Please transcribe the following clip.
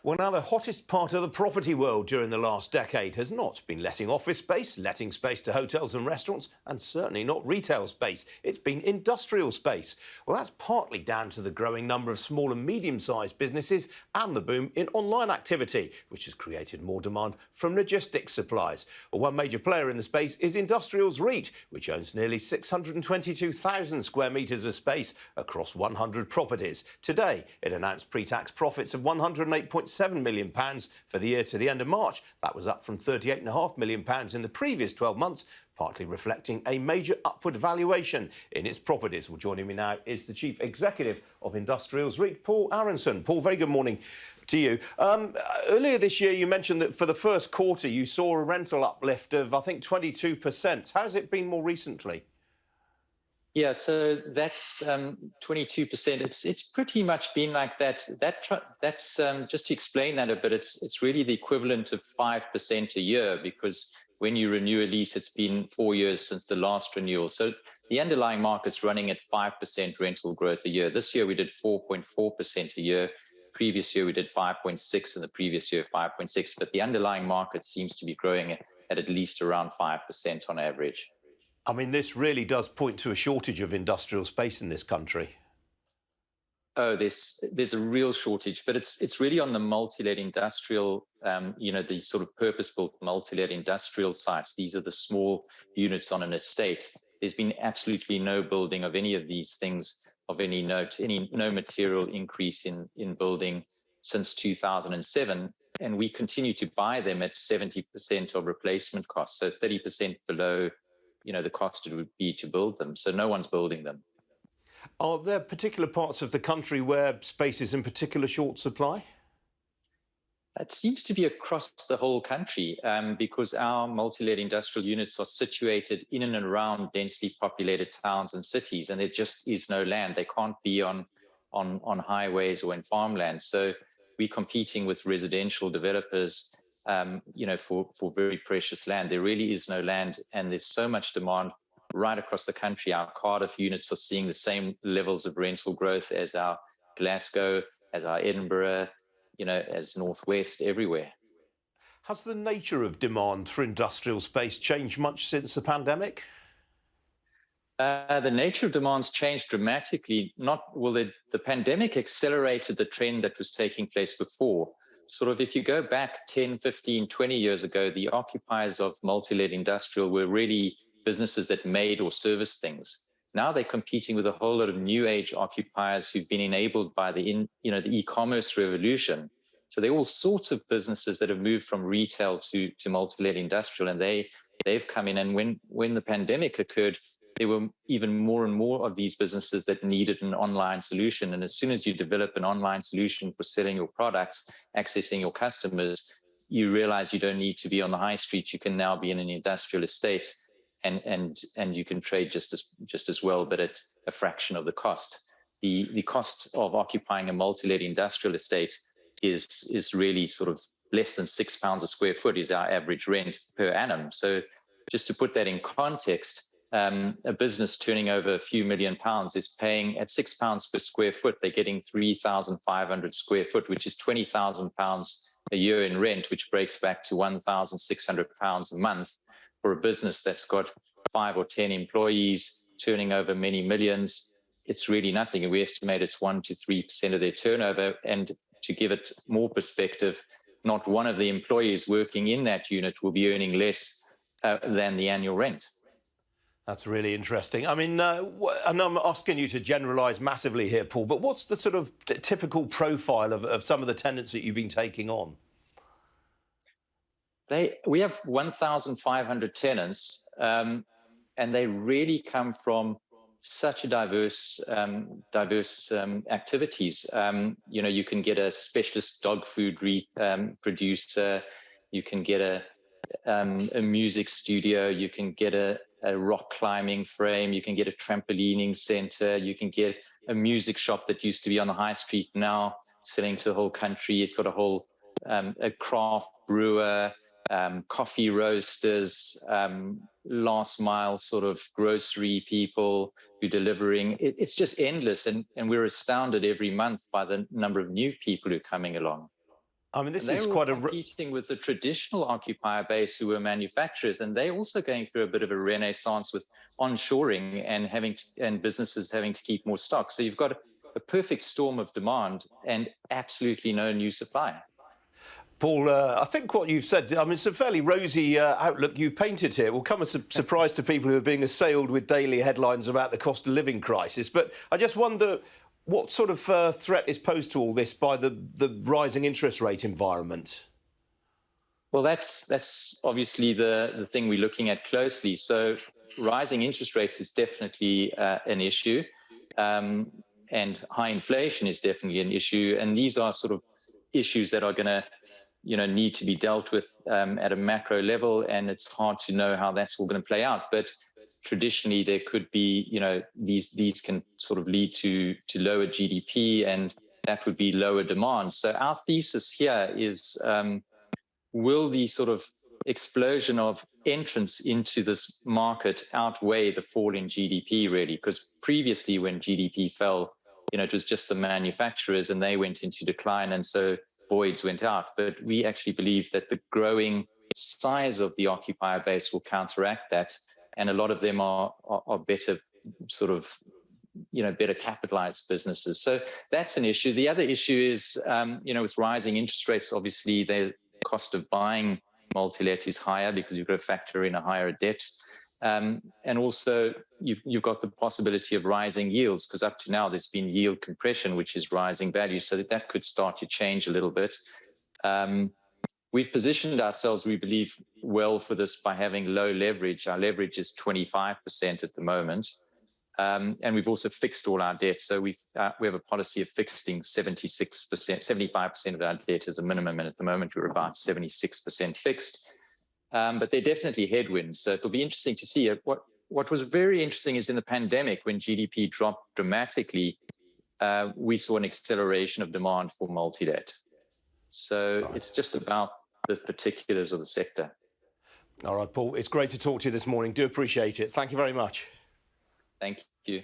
Well, now the hottest part of the property world during the last decade has not been letting office space, letting space to hotels and restaurants, and certainly not retail space. It's been industrial space. Well, that's partly down to the growing number of small and medium-sized businesses and the boom in online activity, which has created more demand from logistics suppliers. Well, one major player in the space is Industrials REIT, which owns nearly 622,000 square metres of space across 100 properties. Today, it announced pre-tax profits of £108.7 million for the year to the end of March. That was up from £38.5 million in the previous 12 months, partly reflecting a major upward valuation in its properties. Well, joining me now is the Chief Executive of Industrials REIT, Paul Arenson. Paul, very good morning to you. Earlier this year, you mentioned that for the first quarter, you saw a rental uplift of, I think, 22%. How's it been more recently? Yeah, so that's 22%. It's pretty much been like that. That's just to explain that a bit. It's really the equivalent of 5% a year, because when you renew a lease, it's been 4 years since the last renewal. So the underlying market's running at 5% rental growth a year. This year we did 4.4% a year. Previous year we did 5.6, and the previous year 5.6. But the underlying market seems to be growing at least around 5% on average. I mean, this really does point to a shortage of industrial space in this country. Oh, there's a real shortage, but it's really on the multi-let industrial, the sort of purpose-built multi-let industrial sites. These are the small units on an estate. There's been absolutely no building of any of these things of any note, no material increase in building since 2007. And we continue to buy them at 70% of replacement costs, so 30% below the cost it would be to build them. So no one's building them. Are there particular parts of the country where space is in particular short supply? It seems to be across the whole country, because our multi-let industrial units are situated in and around densely populated towns and cities, and there just is no land. They can't be on highways or in farmland. So we're competing with residential developers for very precious land. There really is no land, and there's so much demand right across the country. Our Cardiff units are seeing the same levels of rental growth as our Glasgow, as our Edinburgh, as Northwest, everywhere. Has the nature of demand for industrial space changed much since the pandemic? The nature of demand's changed dramatically. The pandemic accelerated the trend that was taking place before. Sort of if you go back 10, 15, 20 years ago, the occupiers of multi-let industrial were really businesses that made or serviced things. Now they're competing with a whole lot of new age occupiers who've been enabled by the e-commerce revolution. So there are all sorts of businesses that have moved from retail to multi-let industrial, and they've come in. And when the pandemic occurred, there were even more and more of these businesses that needed an online solution. And as soon as you develop an online solution for selling your products, accessing your customers, you realize you don't need to be on the high street. You can now be in an industrial estate, and you can trade just as well, but at a fraction of the cost. The cost of occupying a multi-let industrial estate is really sort of less than £6 a square foot is our average rent per annum. So just to put that in context, a business turning over a few £1 million is paying at £6 per square foot. They're getting 3,500 square foot, which is £20,000 a year in rent, which breaks back to £1,600 a month for a business that's got 5 or 10 employees turning over many millions. It's really nothing. And we estimate it's 1 to 3% of their turnover. And to give it more perspective, not one of the employees working in that unit will be earning less than the annual rent. That's really interesting. I mean, and I'm asking you to generalise massively here, Paul, but what's the sort of typical profile of some of the tenants that you've been taking on? We have 1,500 tenants, and they really come from such a diverse activities. You can get a specialist dog food producer, you can get a music studio, you can get a rock climbing frame, you can get a trampolining center, you can get a music shop that used to be on the high street now selling to the whole country. It's got a whole a craft brewer, coffee roasters, last mile sort of grocery people who are delivering. It's just endless, and we're astounded every month by the number of new people who are coming along. I mean, this And is they're all quite a... competing with the traditional occupier base who were manufacturers, and they're also going through a bit of a renaissance with onshoring and businesses having to keep more stock. So you've got a perfect storm of demand and absolutely no new supply. Paul, I think what you've said, I mean, it's a fairly rosy outlook you've painted here. It will come as a surprise to people who are being assailed with daily headlines about the cost of living crisis. But I just wonder what sort of threat is posed to all this by the rising interest rate environment? Well, that's obviously the thing we're looking at closely. So rising interest rates is definitely an issue, and high inflation is definitely an issue. And these are sort of issues that are going to need to be dealt with at a macro level, and it's hard to know how that's all going to play out. But traditionally, there could be, these can sort of lead to lower GDP, and that would be lower demand. So our thesis here is, will the sort of explosion of entrance into this market outweigh the fall in GDP, really? Because previously, when GDP fell, it was just the manufacturers and they went into decline, and so voids went out. But we actually believe that the growing size of the occupier base will counteract that, and a lot of them are better sort of better capitalized businesses. So that's an issue. The other issue is with rising interest rates, obviously the cost of buying multi-let is higher because you've got to factor in a higher debt. And also, you've got the possibility of rising yields, because up to now there's been yield compression, which is rising value, so that could start to change a little bit. We've positioned ourselves, we believe, well for this by having low leverage. Our leverage is 25% at the moment, and we've also fixed all our debt. So we have a policy of fixing 75% of our debt as a minimum, and at the moment we're about 76% fixed. But they're definitely headwinds. So it'll be interesting to see. What was very interesting is in the pandemic, when GDP dropped dramatically, we saw an acceleration of demand for multi-let. So it's just about the particulars of the sector. All right, Paul, it's great to talk to you this morning. Do appreciate it. Thank you very much. Thank you.